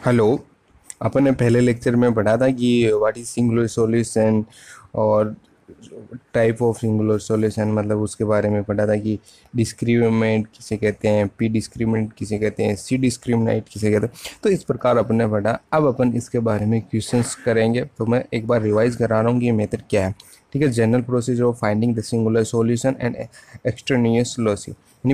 Hello. अपन ने पहले lecture में पढ़ा था कि व्हाट इज सिंगुलर सॉल्यूशन और टाइप ऑफ सिंगुलर सॉल्यूशन, मतलब उसके बारे में पढ़ा था कि डिस्क्रिमिनेंट किसे कहते हैं, पी डिस्क्रिमिनेंट किसे कहते हैं, सी डिस्क्रिमिनेंट किसे कहते हैं। तो इस प्रकार अपन ने पढ़ा। अब अपन इसके बारे में क्वेश्चंस करेंगे। तो मैं एक बार रिवाइज करा रहा हूँ कि ये मेथड क्या है। ठीक है, general procedure of finding the singular solution and extraneous lossy, यानी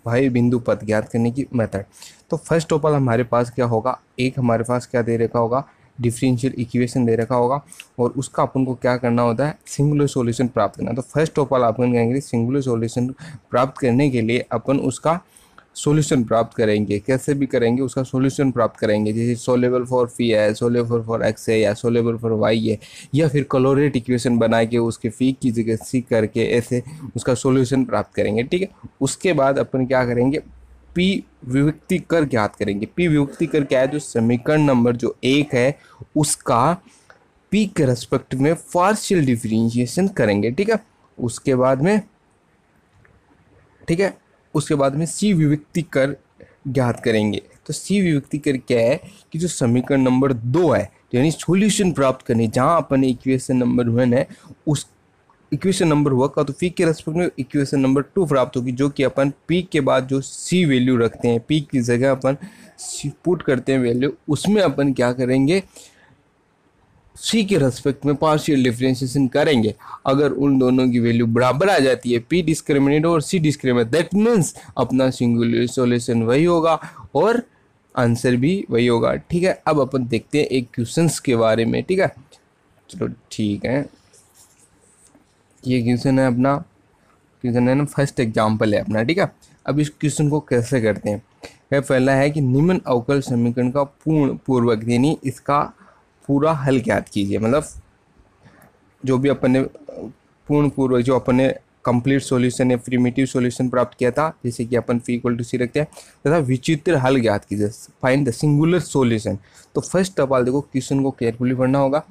बाह्य बिंदु पद ज्ञात करने की मेथड। तो फर्स्ट ऑफ ऑल हमारे पास क्या होगा, एक हमारे पास क्या दे रखा होगा, डिफरेंशियल इक्वेशन दे रखा होगा, और उसका अपन को क्या करना होता है, सिंगुलर सॉल्यूशन प्राप्त करना। तो फर्स्ट ऑफ ऑल अपन कहेंगे सिंगुलर सॉल्यूशन प्राप्त करने के लिए अपन उसका सॉल्यूशन प्राप्त करेंगे। कैसे भी करेंगे, उसका सॉल्यूशन प्राप्त करेंगे। जैसे सोल्यूबल फॉर फी है, सोल्यूबल फॉर एक्स है, या सोल्यूबल फॉर वाई है, या फिर क्लोरेट इक्वेशन बना के उसके फी की जगह सी करके ऐसे उसका सॉल्यूशन प्राप्त करेंगे। ठीक है, उसके बाद अपन क्या करेंगे, पी विभक्ति कर ज्ञात करेंगे। पी विभक्ति कर क्या है, जो समीकरण नंबर जो एक है उसका पी के रेस्पेक्ट में पार्शियल डिफरेंशिएशन करेंगे। ठीक है, उसके बाद में ठीक है उसके बाद में सी विभक्ति कर ज्ञात करेंगे। तो सी विभक्ति कर क्या है कि जो समीकरण नंबर 2 है, यानी सॉल्यूशन प्राप्त करने, जहां अपन इक्वेशन नंबर 1 है उस इक्वेशन नंबर 1 का तो पी के रेस्पेक्ट में इक्वेशन नंबर 2 प्राप्त होगी, जो कि अपन पी के बाद जो सी वैल्यू रखते हैं, पी की जगह अपन पुट करते हैं वैल्यू, उसमें अपन क्या करेंगे, सी के रेस्पेक्ट में पार्शियल डिफरेंशिएशन करेंगे। अगर उन दोनों की वैल्यू बराबर आ जाती है, पी डिस्क्रिमिनेट और सी डिस्क्रिमिनेट, दैट मीन्स अपना सिंगुलर सॉल्यूशन वही होगा और आंसर भी वही होगा। ठीक है, अब अपन देखते हैं एक क्वेश्चंस के बारे में। ठीक है, चलो ठीक है, ये क्वेश्चन है अपना, क्वेश्चन है ना, फर्स्ट एग्जाम्पल है अपना। ठीक है, अब इस क्वेश्चन को कैसे करते हैं। पहला है कि निम्न अवकल समीकरण का पूर्ण पूर्वक, यानी इसका पूरा हल ज्ञात कीजिए। मतलब जो भी अपन ने पूर्ण पूर्वक, जो अपन ने कंप्लीट सॉल्यूशन या प्रिमिटिव सॉल्यूशन प्राप्त किया था, जैसे कि अपन फी इक्वल टू सी रखते हैं, तथा विचित्र हल ज्ञात कीजिए, फाइंड द सिंगुलर सॉल्यूशन। तो फर्स्ट ऑफ ऑल देखो, क्वेश्चन को केयरफुली पढ़ना होगा।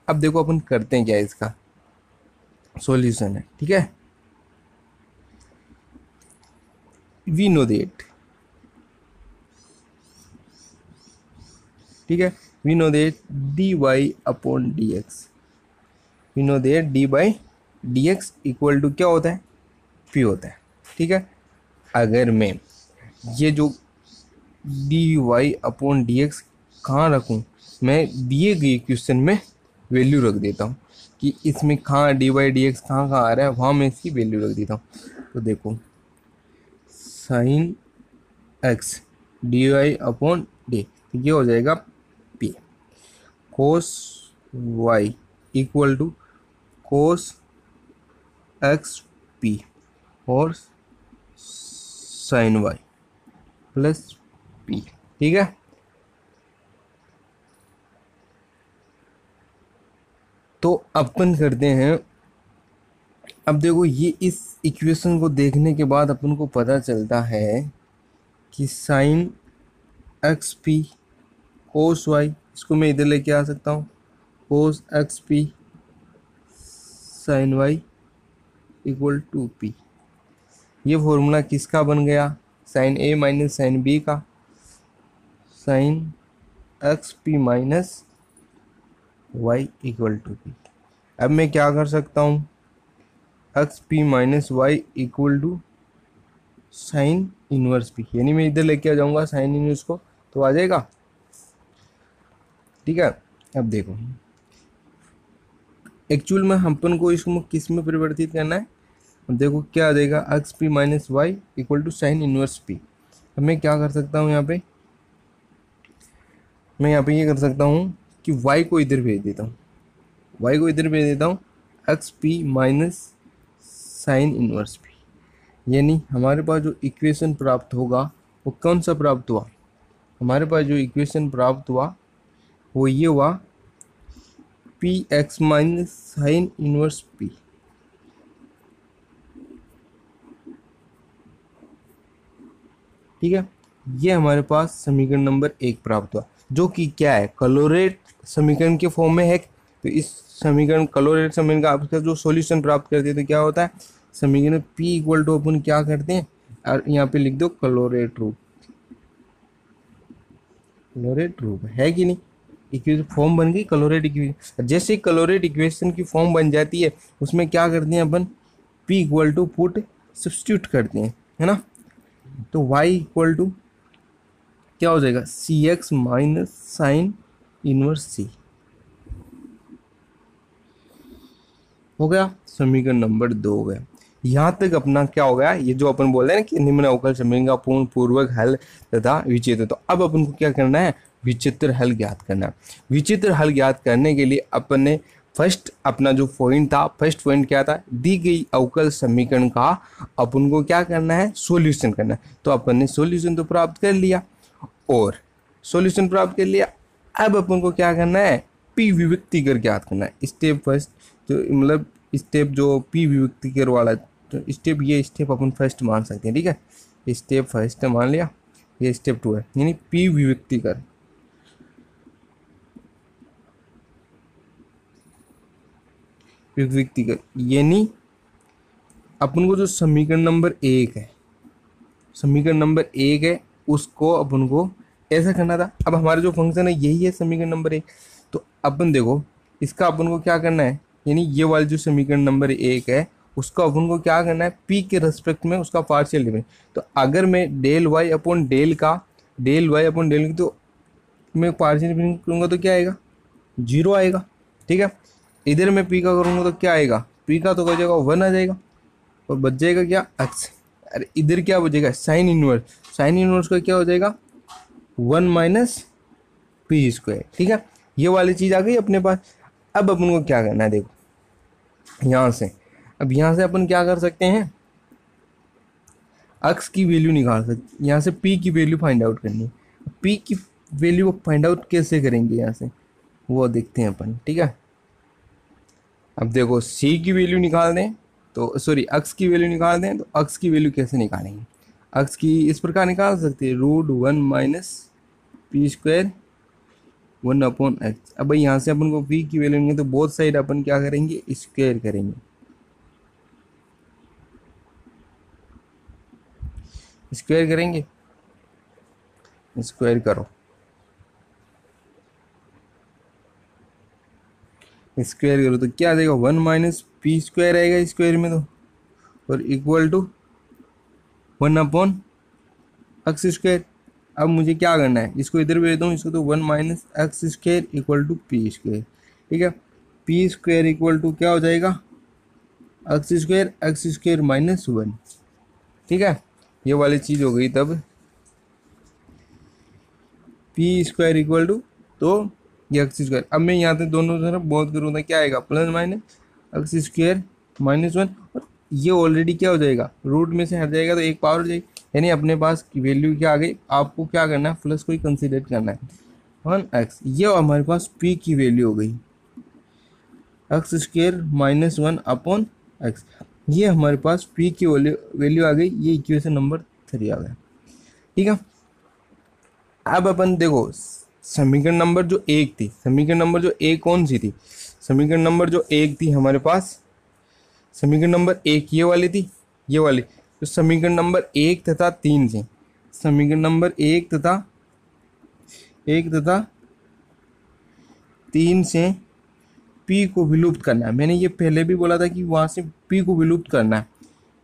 अब देखो अपन करते हैं क्या, इसका सॉल्यूशन है। ठीक है, वी नो दैट, ठीक है, we know that d y upon d x, we know that d by d x equal to क्या होता है, पी होता है। ठीक है, अगर मैं ये जो d y upon d x कहाँ रखूँ, मैं दिए गए क्वेश्चन में वैल्यू रख देता हूँ कि इसमें कहाँ डी वाई डी एक्स कहाँ कहाँ आ रहा है, वहाँ मैं इसकी वैल्यू रख देता हूँ। तो देखो, sin x d y upon d, ये हो जाएगा p. Cos y equal to cos x p और साइन वाई प्लस पी। ठीक है, तो अपन करते हैं। अब देखो, ये इस इक्वेशन को देखने के बाद अपन को पता चलता है कि sin x p cos y, इसको मैं इधर लेके आ सकता हूँ, cos x p sin y equal to p. ये फॉर्मूला किसका बन गया, sin a minus sin b का, sin x p minus y equal to p. अब मैं क्या कर सकता हूँ, x p minus y equal to sin inverse p, यानी मैं इधर लेके आ जाऊंगा साइन इनवर्स को, तो आ जाएगा। ठीक है, अब देखो, एक्चुअल में अपन को इसको किस में परिवर्तित करना है। अब देखो क्या आ जाएगा, x p minus y equal to sin inverse p. अब मैं क्या कर सकता हूँ यहाँ पे, मैं यहाँ पे ये कर सकता हूँ कि y को इधर भेज देता हूँ, y को इधर भेज देता हूँ, x p minus sign inverse p, यानी हमारे पास जो इक्वेशन प्राप्त होगा वो कौन सा प्राप्त हुआ, हमारे पास जो इक्वेशन प्राप्त हुआ वो ये हुआ, P x minus sign inverse P. ठीक है, ये हमारे पास समीकरण नंबर 1 प्राप्त हुआ, जो कि क्या है, क्लोरेट समीकरण के फॉर्म में है। तो इस समीकरण क्लोरेट समीकरण का आपका जो सॉल्यूशन प्राप्त करते हैं तो क्या होता है, समीकरण P इक्वल टू अपन क्या करते हैं, और यहाँ पे लिख दो क्लोरेट रूट, क्लोरेट रूप है कि नहीं, इक्वेशन फॉर्म बन गई क्लोरेट इक्वेशन। जैसे क्लोरेट इक्वेशन की फॉर्म बन जाती है उसमें क्या करते हैं अपन, P equal to put substitute करते हैं, है ना। तो Y इक्वल टू क्या हो जाएगा, सी एक्स माइनस साइन इनवर्स सी, हो गया समीकरण नंबर 2 हो गया। यहाँ तक अपना क्या हो गया, ये जो अपन बोल रहे हैं ना कि निम्न अवकल समीकरण का पूर्ण पूर्वक हल तथा विचित्र, तो अब अपन को क्या करना है, विचित्र हल ज्ञात करना है। विचित्र हल ज्ञात करने के लिए अपन ने फर्स्ट अपना जो पॉइंट था, फर्स्ट पॉइंट क्या था, दी गई अवकल समीकरण का अपन को क्या करना है, सॉल्यूशन करना है। तो अपन ने सॉल्यूशन तो प्राप्त कर लिया, और सॉल्यूशन प्राप्त कर लिया, अब अपन को क्या करना है, पी विभक्ति कर ज्ञात करना है। स्टेप फर्स्ट, तो मतलब स्टेप जो पी विभक्ति कर वाला, तो स्टेप ये स्टेप अपन फर्स्ट मान सकते हैं, ठीक है। स्टेप फर्स्ट मान लिया, ये स्टेप 2 है, यानी पी विभक्ति कर, विभक्ति कर, यानी अपन को जो समीकरण नंबर 1 है, समीकरण नंबर 1 है, उसको अपन को ऐसा करना था। अब हमारा जो फंक्शन है यही है समीकरण नंबर 1, तो अपन देखो इसका अपन को क्या करना है, यानी ये वाली जो समीकरण नंबर 1 है उसका अपन को क्या करना है, पी के रेस्पेक्ट में उसका पार्शियल डिफरेंस। तो अगर मैं डेल वाई अपॉन डेल का, डेल वाई अपॉन डेल की, तो मैं पार्शियल डिफरेंस करूँगा तो क्या आएगा, 0 आएगा, ठीक है। इधर मैं पी का करूँगा तो क्या आएगा, पी का तो हो जाएगा 1 आ जाएगा, और बच जाएगा क्या, एक्स। अरे इधर क्या बचेगा, साइन इनवर्स, साइन इनवर्स का क्या हो जाएगा, 1 माइनस पी स्क्वायर, ठीक है। ये वाली चीज़ आ गई अपने पास। अब अपन को क्या करना है, देखो यहाँ से, अब यहाँ से अपन क्या कर सकते हैं, अक्स की वैल्यू निकाल सकते, यहाँ से पी की वैल्यू फाइंड आउट करनी है। पी की वैल्यू फाइंड आउट कैसे करेंगे यहाँ से, वो देखते हैं अपन, ठीक है। अब देखो सी की वैल्यू निकाल दें, तो सॉरी अक्स की वैल्यू निकाल दें, तो अक्स की वैल्यू कैसे निकालेंगे, अक्स की इस प्रकार निकाल सकते हैं, √1 minus p square 1 upon x. अब भाई यहाँ से अपन को पी की वैल्यू लेंगे तो बोथ साइड अपन क्या करेंगे, स्क्वायर करेंगे, स्क्वायर करेंगे, स्क्वायर करो, स्क्वायर करो तो क्या आ जाएगा, 1 माइनस पी स्क्वायर आएगा स्क्वायर में, तो और equal to 1 upon x square. अब मुझे क्या करना है, इसको इधर भेज दूँ, इसको तो 1 minus x square equal to p square, ठीक है। पी स्क्वायर इक्वल टू क्या हो जाएगा, एक्स स्क्वायर माइनस 1, ठीक है। ये वाली चीज़ हो गई तब पी स्क्वायर इक्वल टू, तो ये एक्स स्क्वायर, अब मैं यहाँ से दोनों तरफ बहुत करूँ तो क्या आएगा, plus minus x square minus 1, और ये ऑलरेडी क्या हो जाएगा, रूट में से हट जाएगा तो एक पावर हो जाएगी, यानी अपने पास की वैल्यू क्या आ गई, आपको क्या करना है, प्लस को ही कंसिडर करना है, 1x, ये हमारे पास p की वैल्यू हो गई, x square minus 1 upon x, ये हमारे पास p की वैल्यू आ गई, ये इक्वेशन नंबर 3 आ गया, ठीक है। अब अपन देखो समीकरण नंबर जो 1 थी, समीकरण नंबर जो 1 कौन सी थी, समीकरण नंबर जो 1 थी हमारे पास, समीकरण नंबर 1 ये वाली थी, ये वाली, तो समीकरण नंबर 1 तथा 3 से, समीकरण नंबर 1 तथा 3 से p को विलुप्त करना है। मैंने ये पहले भी बोला था कि वहाँ से p को विलुप्त करना है,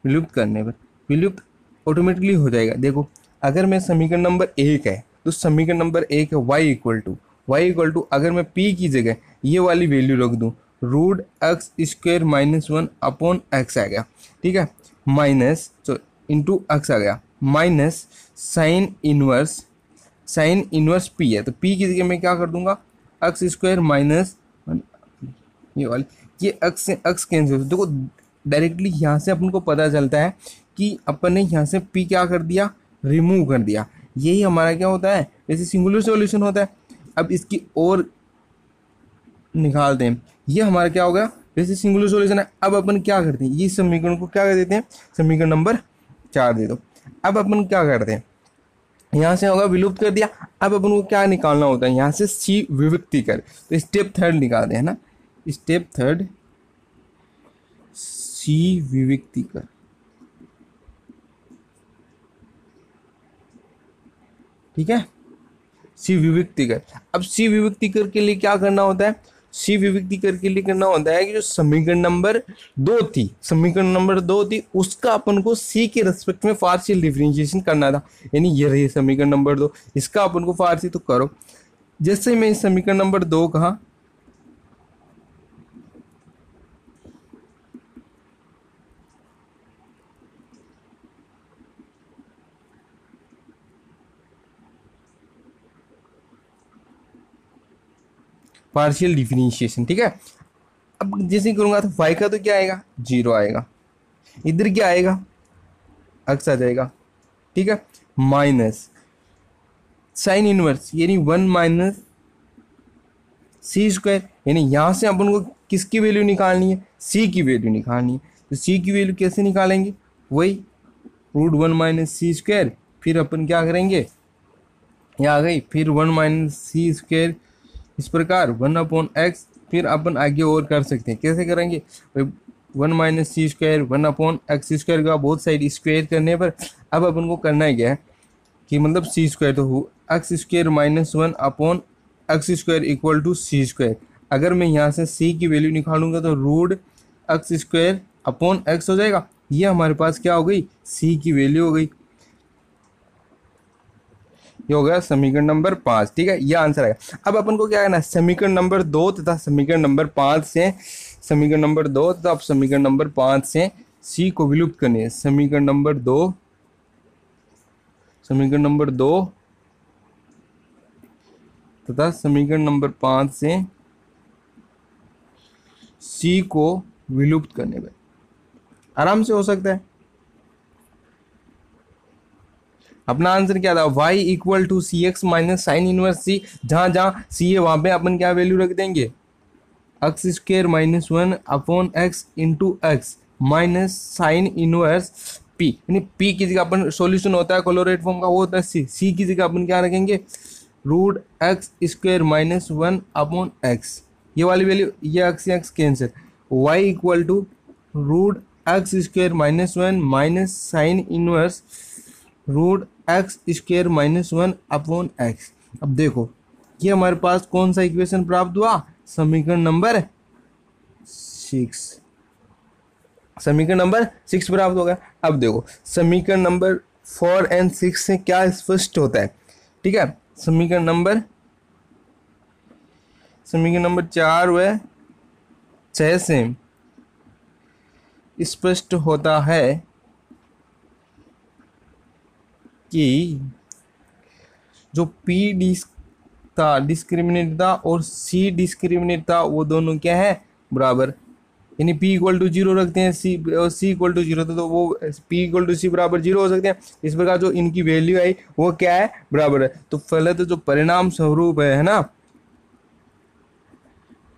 विलुप्त करने पर विलुप्त ऑटोमेटिकली हो जाएगा। देखो अगर मैं समीकरण नंबर 1 है, तो समीकरण नंबर 1 है y इक्वल टू अगर मैं p की जगह ये वाली वैल्यू रख दूँ, √x² माइनस 1 अपॉन एक्स आ गया, ठीक है, माइनस तो इंटू एक्स आ गया, माइनस साइन इनवर्स p है, तो p की जगह मैं क्या कर दूंगा, x² माइनस, ये वाली, ये अक्स से अक्स कैंसिल, देखो डायरेक्टली यहाँ से अपन को पता चलता है कि अपन ने यहाँ से p क्या कर दिया, रिमूव कर दिया। यही हमारा क्या होता है, जैसे सिंगुलर सॉल्यूशन होता है। अब इसकी और निकालते हैं, ये हमारा क्या होगा, जैसे सिंगुलर सॉल्यूशन है। अब अपन क्या करते हैं, ये समीकरण को क्या कर देते हैं, समीकरण नंबर 4 दे दो। अब अपन क्या करते हैं, यहाँ से होगा विलुप्त कर दिया। अब अपन को क्या निकालना होता है, यहाँ से सी विभक्ति कर, तो स्टेप 3 निकालते हैं ना, स्टेप 3 सी विभक्ति कर, ठीक है, सी विविक्तिकर। अब सी विविक्तिकर के लिए क्या करना होता है, सी विविक्तिकर के लिए करना होता है कि जो समीकरण नंबर 2 थी, समीकरण नंबर 2 थी, उसका अपन को सी के रेस्पेक्ट में पार्शियल डिफरेंशिएशन करना था। यानी ये रही समीकरण नंबर 2, इसका अपन को पार्शियल तो करो। जैसे मैं इस समीकरण नंबर 2 कहा, पार्शियल डिफरेंशिएशन, ठीक है। अब जैसे करूंगा तो y का तो क्या आएगा, 0 आएगा, इधर क्या आएगा, x आ जाएगा, ठीक है, माइनस साइन इनवर्स यानी 1 माइनस सी स्क्वायर, यानी यहां से अपन को किसकी वैल्यू निकालनी है, c की वैल्यू निकालनी है। तो c की वैल्यू कैसे निकालेंगे, वही √1 माइनस सी स्क्वायर, फिर अपन क्या करेंगे, ये आ गई, फिर 1 माइनस सी स्क्वायर, इस प्रकार 1/x, फिर अपन आगे और कर सकते हैं, कैसे करेंगे, 1 माइनस सी स्क्वायर 1/x स्क्वायर का बोथ साइड स्क्वायर करने पर अब अपन को करना है क्या है कि मतलब सी स्क्वायर तो x square minus 1/x square equal to c square. अगर मैं यहाँ से सी की वैल्यू निकालूंगा तो √x स्क्वायर अपॉन x हो जाएगा, ये हमारे पास क्या हो गई, सी की वैल्यू हो गई। ये हो गया समीकरण नंबर 5, ठीक है, ये आंसर आएगा। अब अपन को क्या करना है, समीकरण नंबर 2 तथा समीकरण नंबर 5 से, समीकरण नंबर 2 तथा समीकरण नंबर 5 से सी को विलुप्त करनी है। समीकरण नंबर 2, समीकरण नंबर 2 तथा समीकरण नंबर 5 से सी को विलुप्त करने पर आराम से हो सकता है। अपना आंसर क्या था, y equal to C x minus sign inverse C, जहां जहां सी है वहां पे अपन क्या वैल्यू रख देंगे, x square minus 1/x into x minus sine inverse p, यानी p की जगह अपन सॉल्यूशन होता है क्लोराइड फॉर्म का, वो होता है c की जगह अपन क्या रखेंगे, √x स्क्वायर माइनस 1/x, ये वाली वैल्यू, ये x cancel, y equal to √x square minus 1 minus sign inverse √x square minus 1/x। अब देखो ये हमारे पास कौन सा इक्वेशन प्राप्त हुआ, समीकरण नंबर 6, समीकरण नंबर 6 प्राप्त हो गया। अब देखो समीकरण नंबर 4 और 6 से क्या स्पष्ट होता है, ठीक है, समीकरण नंबर 4 व 6 से स्पष्ट होता है कि जो P डिस्क्रिमिनेट था और C डिस्क्रिमिनेट था, वो दोनों क्या है, बराबर, यानी P इक्वल टू 0 रखते हैं, C इक्वल टू 0 था तो वो P इक्वल टू C बराबर 0 हो सकते हैं। इस प्रकार जो इनकी वैल्यू आई वो क्या है, बराबर है। तो पहले तो जो परिणाम स्वरूप है ना,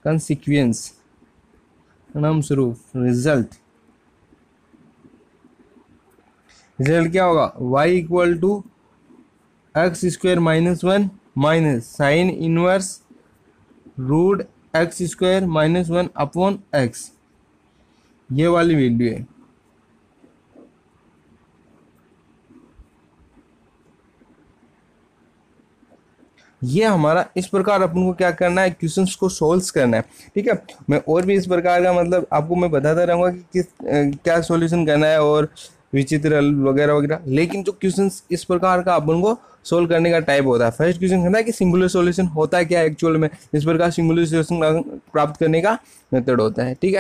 कंसिक्वेंस, परिणाम स्वरूप, रिजल्ट क्या होगा, y equal to x square minus 1 minus sign inverse √x square minus 1/x, ये वाली वैल्यू है। ये हमारा इस प्रकार अपन को क्या करना है, क्वेश्चंस को सोल्व करना है, ठीक है। मैं और भी इस प्रकार का मतलब आपको मैं बताता रहूँगा कि किस क्या सॉल्यूशन करना है और विचित्र वगैरह वगैरह, लेकिन जो क्वेश्चंस इस प्रकार का अपन को सोल्व करने का टाइप होता है। फर्स्ट क्वेश्चन कहता है कि सिंगुलर सॉल्यूशन होता है क्या एक्चुअल में, इस प्रकार सिंगुलर सॉल्यूशन प्राप्त करने का मेथड होता है, ठीक है।